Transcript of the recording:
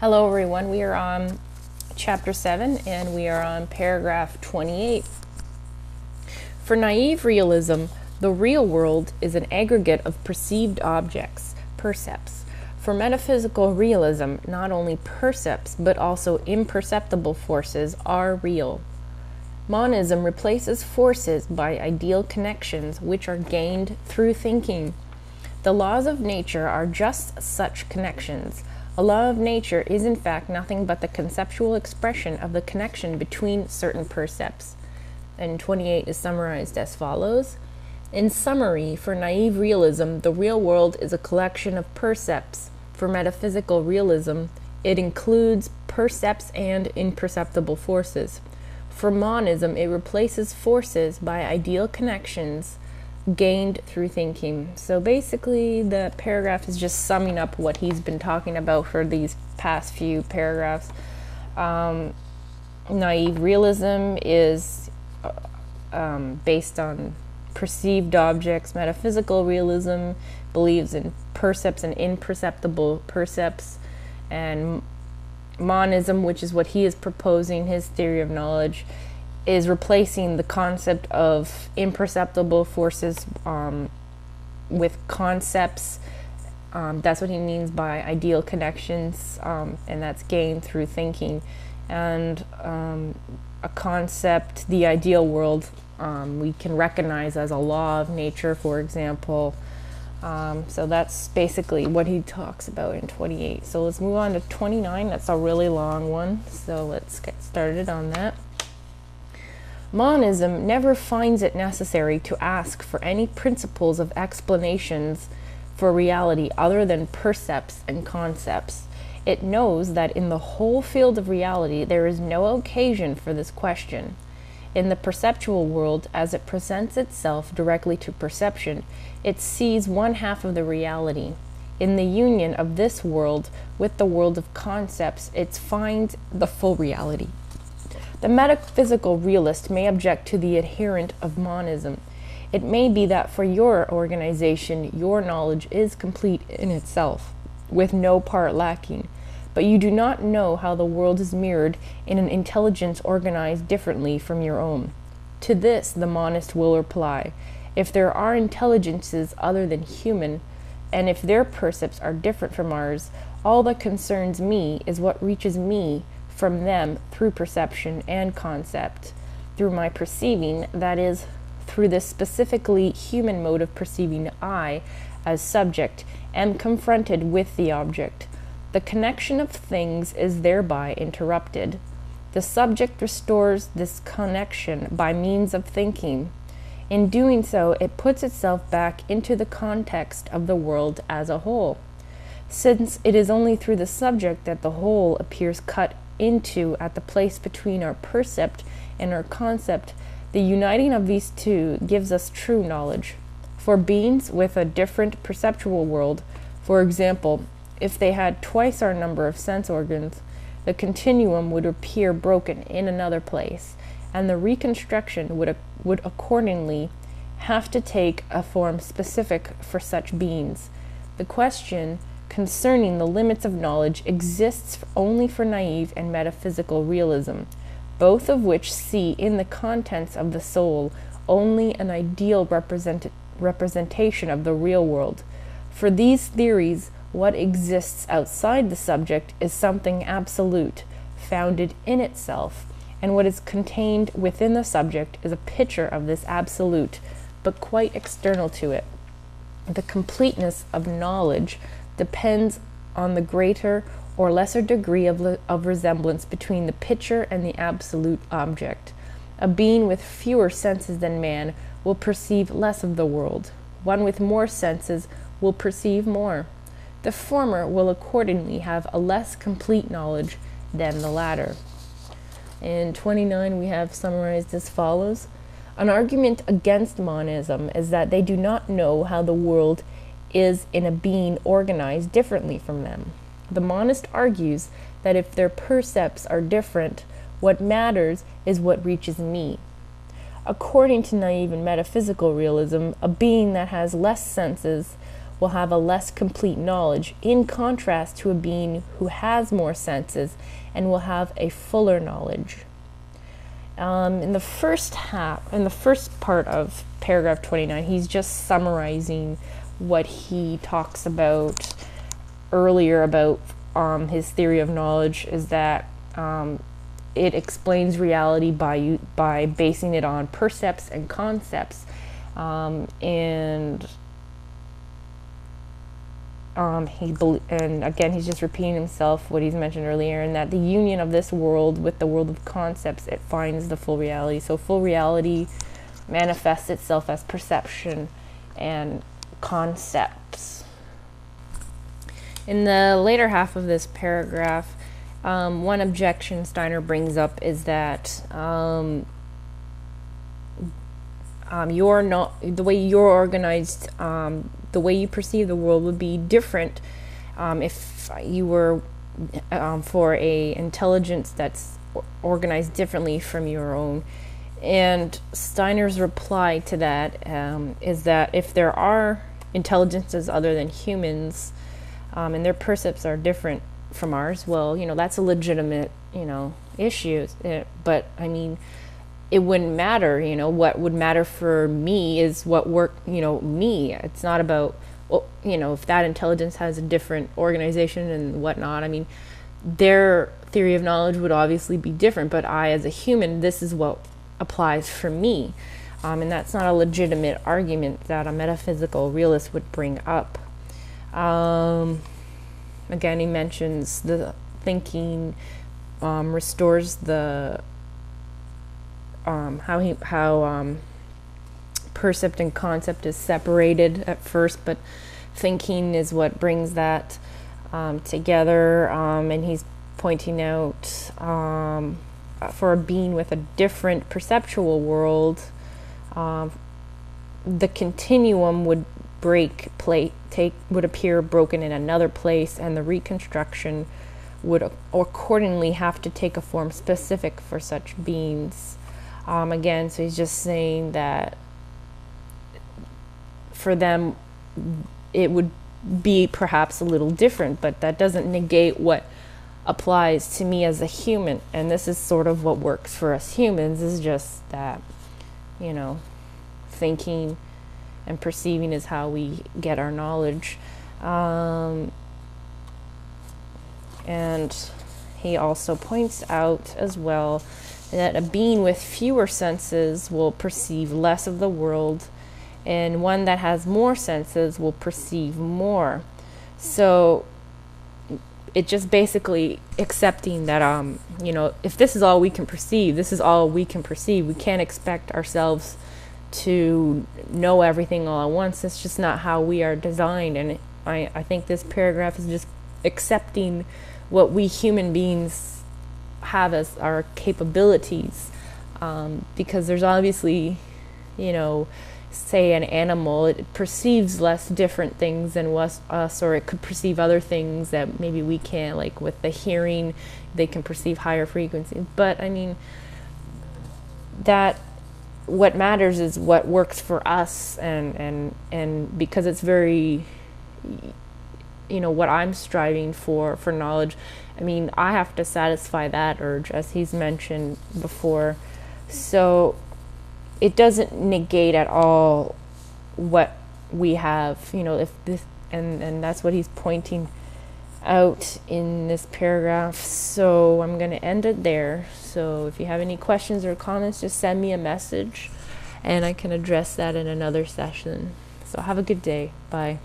Hello everyone, we are on chapter 7 and we are on paragraph 28. For naive realism, the real world is an aggregate of perceived objects, percepts. For metaphysical realism, not only percepts but also imperceptible forces are real. Monism replaces forces by ideal connections which are gained through thinking. The laws of nature are just such connections. A law of nature is in fact nothing but the conceptual expression of the connection between certain percepts. And 28 is summarized as follows. In summary, for naive realism, the real world is a collection of percepts. For metaphysical realism, it includes percepts and imperceptible forces. For monism, it replaces forces by ideal connections gained through thinking. So basically the paragraph is just summing up what he's been talking about for these past few paragraphs. Naive realism is based on perceived objects. Metaphysical realism believes in percepts and imperceptible percepts. And monism, which is what he is proposing, his theory of knowledge, is replacing the concept of imperceptible forces with concepts. That's what he means by ideal connections, and that's gained through thinking. And a concept, the ideal world, we can recognize as a law of nature, for example. So that's basically what he talks about in 28. So let's move on to 29. That's a really long one, so let's get started on that. Monism never finds it necessary to ask for any principles of explanations for reality other than percepts and concepts. It knows that in the whole field of reality there is no occasion for this question. In the perceptual world, as it presents itself directly to perception, it sees one half of the reality. In the union of this world with the world of concepts, it finds the full reality. The metaphysical realist may object to the adherent of monism. It may be that for your organization, your knowledge is complete in itself, with no part lacking, but you do not know how the world is mirrored in an intelligence organized differently from your own. To this the monist will reply, if there are intelligences other than human, and if their percepts are different from ours, all that concerns me is what reaches me from them through perception and concept, through my perceiving, that is, through this specifically human mode of perceiving. I, as subject, am confronted with the object. The connection of things is thereby interrupted. The subject restores this connection by means of thinking. In doing so, it puts itself back into the context of the world as a whole. Since it is only through the subject that the whole appears cut into at the place between our percept and our concept, the uniting of these two gives us true knowledge. For beings with a different perceptual world, for example, if they had twice our number of sense organs, the continuum would appear broken in another place, and the reconstruction would accordingly have to take a form specific for such beings. The question concerning the limits of knowledge exists only for naive and metaphysical realism, both of which see in the contents of the soul only an ideal representation of the real world. For these theories, what exists outside the subject is something absolute, founded in itself, and what is contained within the subject is a picture of this absolute, but quite external to it. The completeness of knowledge depends on the greater or lesser degree of resemblance between the picture and the absolute object. A being with fewer senses than man will perceive less of the world. One with more senses will perceive more. The former will accordingly have a less complete knowledge than the latter. In 29 we have summarized as follows. An argument against monism is that they do not know how the world is in a being organized differently from them. The monist argues that if their percepts are different, what matters is what reaches me. According to naive and metaphysical realism, a being that has less senses will have a less complete knowledge, in contrast to a being who has more senses and will have a fuller knowledge. In the first part of paragraph 29, he's just summarizing what he talks about earlier about his theory of knowledge, is that it explains reality by basing it on percepts and concepts, and again he's just repeating himself what he's mentioned earlier, and that the union of this world with the world of concepts, it finds the full reality. So full reality manifests itself as perception and concepts. In the later half of this paragraph, one objection Steiner brings up is that you're not, the way you're organized, the way you perceive the world would be different if you were for a intelligence that's organized differently from your own. And Steiner's reply to that is that if there are intelligences other than humans, and their percepts are different from ours, well, that's a legitimate, issue. But I mean, it wouldn't matter, what would matter for me is what me. It's not about, if that intelligence has a different organization and whatnot. I mean, their theory of knowledge would obviously be different, but I, as a human, this is what applies for me. And that's not a legitimate argument that a metaphysical realist would bring up. Again, he mentions the thinking restores the how percept and concept is separated at first, but thinking is what brings that together. And he's pointing out for a being with a different perceptual world, the continuum would would appear broken in another place, and the reconstruction would accordingly have to take a form specific for such beings. Again, so he's just saying that for them it would be perhaps a little different, but that doesn't negate what applies to me as a human. And this is sort of what works for us humans, is just that, thinking and perceiving is how we get our knowledge. And he also points out as well that a being with fewer senses will perceive less of the world, and one that has more senses will perceive more. So it just basically accepting that, if this is all we can perceive, this is all we can perceive. We can't expect ourselves to know everything all at once. It's just not how we are designed. And I think this paragraph is just accepting what we human beings have as our capabilities, because there's obviously, say an animal, it perceives less different things than us, or it could perceive other things that maybe we can't, like with the hearing, they can perceive higher frequencies. But I mean, that what matters is what works for us, and because it's very, what I'm striving for knowledge. I mean, I have to satisfy that urge, as he's mentioned before. So it doesn't negate at all what we have, if this, and that's what he's pointing out in this paragraph. So I'm going to end it there. So if you have any questions or comments, just send me a message and I can address that in another session. So have a good day. Bye.